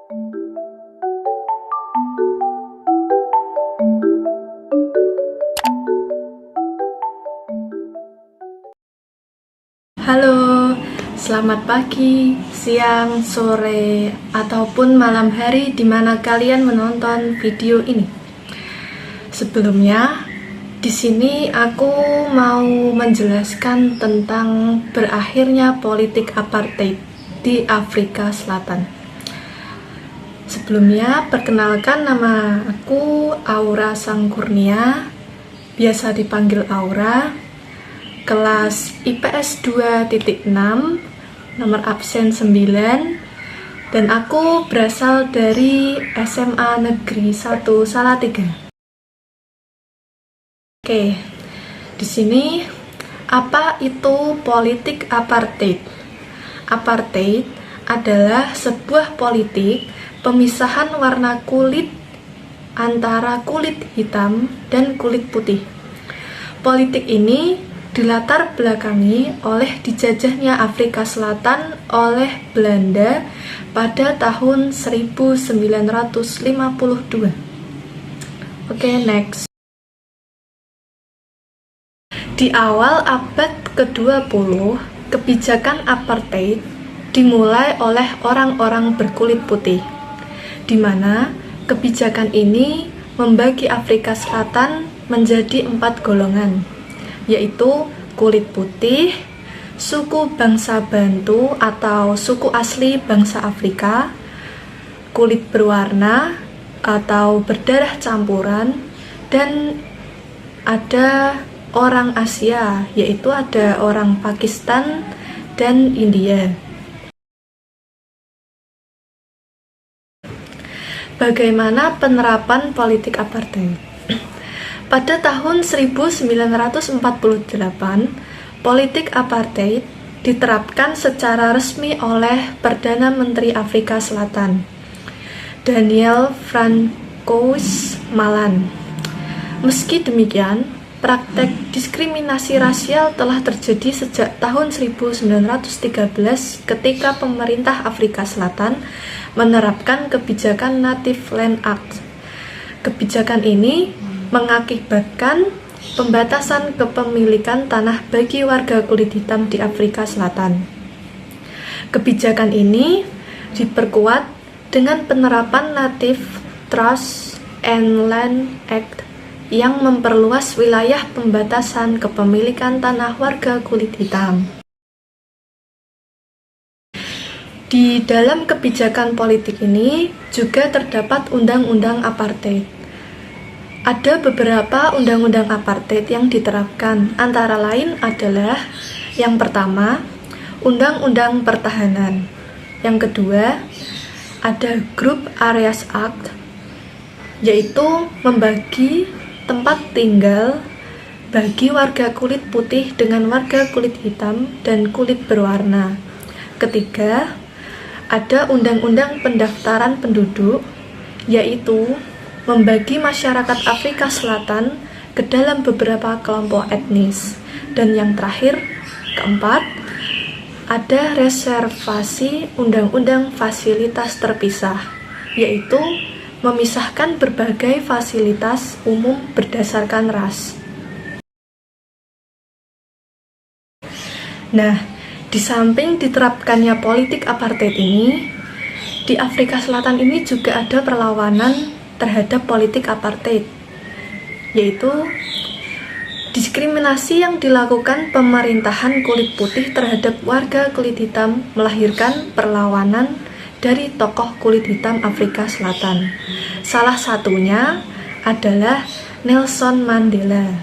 Halo, selamat pagi, siang, sore, ataupun malam hari di mana kalian menonton video ini. Sebelumnya, di sini aku mau menjelaskan tentang berakhirnya politik apartheid di Afrika Selatan. Sebelumnya, perkenalkan nama aku Aura Sangkurnia, biasa dipanggil Aura. Kelas IPS 2.6, nomor absen 9, dan aku berasal dari SMA Negeri 1 Salatiga. Oke, di sini apa itu politik apartheid? Apartheid adalah sebuah politik pemisahan warna kulit antara kulit hitam dan kulit putih. Politik ini dilatar belakangi oleh dijajahnya Afrika Selatan oleh Belanda pada tahun 1952. Oke, next. Di awal abad ke-20, kebijakan apartheid dimulai oleh orang-orang berkulit putih, di mana kebijakan ini membagi Afrika Selatan menjadi 4 golongan, yaitu kulit putih, suku bangsa Bantu atau suku asli bangsa Afrika, kulit berwarna atau berdarah campuran, dan ada orang Asia, yaitu ada orang Pakistan dan India. Bagaimana penerapan politik apartheid? Pada tahun 1948, politik apartheid diterapkan secara resmi oleh Perdana Menteri Afrika Selatan, Daniel Francois Malan. Meski demikian, praktek diskriminasi rasial telah terjadi sejak tahun 1913 ketika pemerintah Afrika Selatan menerapkan kebijakan Native Land Act. Kebijakan ini mengakibatkan pembatasan kepemilikan tanah bagi warga kulit hitam di Afrika Selatan. Kebijakan ini diperkuat dengan penerapan Native Trust and Land Act yang memperluas wilayah pembatasan kepemilikan tanah warga kulit hitam. Di dalam kebijakan politik ini juga terdapat undang-undang apartheid. Ada beberapa undang-undang apartheid yang diterapkan, antara lain adalah yang pertama, Undang-Undang Pertahanan. Yang kedua, ada Group Areas Act, yaitu membagi tempat tinggal bagi warga kulit putih dengan warga kulit hitam dan kulit berwarna. Ketiga, ada Undang-Undang Pendaftaran Penduduk, yaitu membagi masyarakat Afrika Selatan ke dalam beberapa kelompok etnis. Dan yang terakhir, keempat, ada reservasi Undang-Undang Fasilitas Terpisah, yaitu memisahkan berbagai fasilitas umum berdasarkan ras. Nah, di samping diterapkannya politik apartheid ini, di Afrika Selatan ini juga ada perlawanan terhadap politik apartheid, yaitu diskriminasi yang dilakukan pemerintahan kulit putih terhadap warga kulit hitam melahirkan perlawanan dari tokoh kulit hitam Afrika Selatan. Salah satunya adalah Nelson Mandela.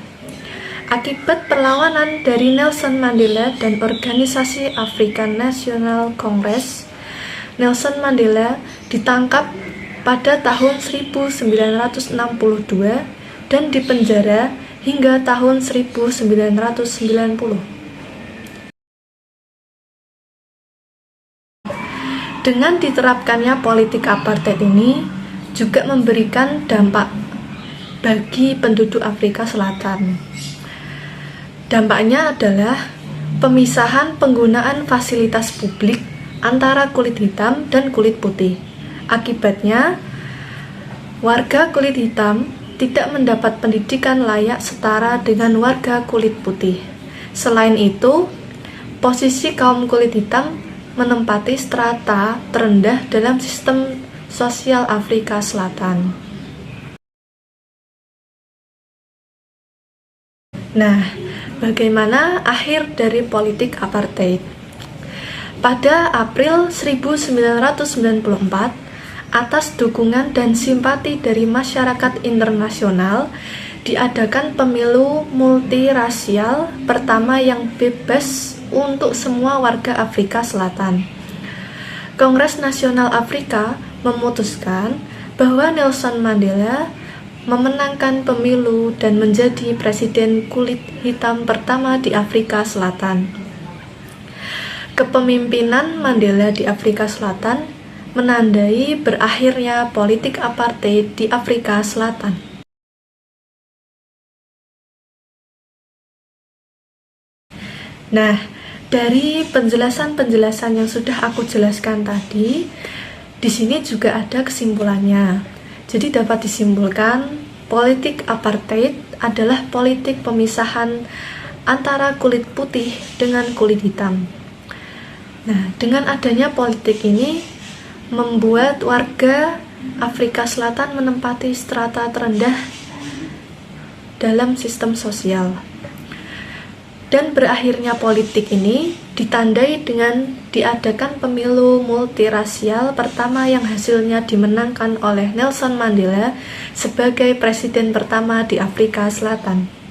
Akibat perlawanan dari Nelson Mandela dan organisasi African National Congress, Nelson Mandela ditangkap pada tahun 1962 dan dipenjara hingga tahun 1990. Dengan diterapkannya politik apartheid ini juga memberikan dampak bagi penduduk Afrika Selatan. Dampaknya adalah pemisahan penggunaan fasilitas publik antara kulit hitam dan kulit putih. Akibatnya, warga kulit hitam tidak mendapat pendidikan layak setara dengan warga kulit putih. Selain itu, posisi kaum kulit hitam menempati strata terendah dalam sistem sosial Afrika Selatan. Nah, bagaimana akhir dari politik apartheid? Pada April 1994, atas dukungan dan simpati dari masyarakat internasional, diadakan pemilu multirasial pertama yang bebas untuk semua warga Afrika Selatan. Kongres Nasional Afrika memutuskan bahwa Nelson Mandela memenangkan pemilu dan menjadi presiden kulit hitam pertama di Afrika Selatan. Kepemimpinan Mandela di Afrika Selatan menandai berakhirnya politik apartheid di Afrika Selatan. Nah, dari penjelasan-penjelasan yang sudah aku jelaskan tadi, di sini juga ada kesimpulannya. Jadi dapat disimpulkan, politik apartheid adalah politik pemisahan antara kulit putih dengan kulit hitam. Nah, dengan adanya politik ini membuat warga Afrika Selatan menempati strata terendah dalam sistem sosial. Dan berakhirnya politik ini ditandai dengan diadakan pemilu multirasial pertama yang hasilnya dimenangkan oleh Nelson Mandela sebagai presiden pertama di Afrika Selatan.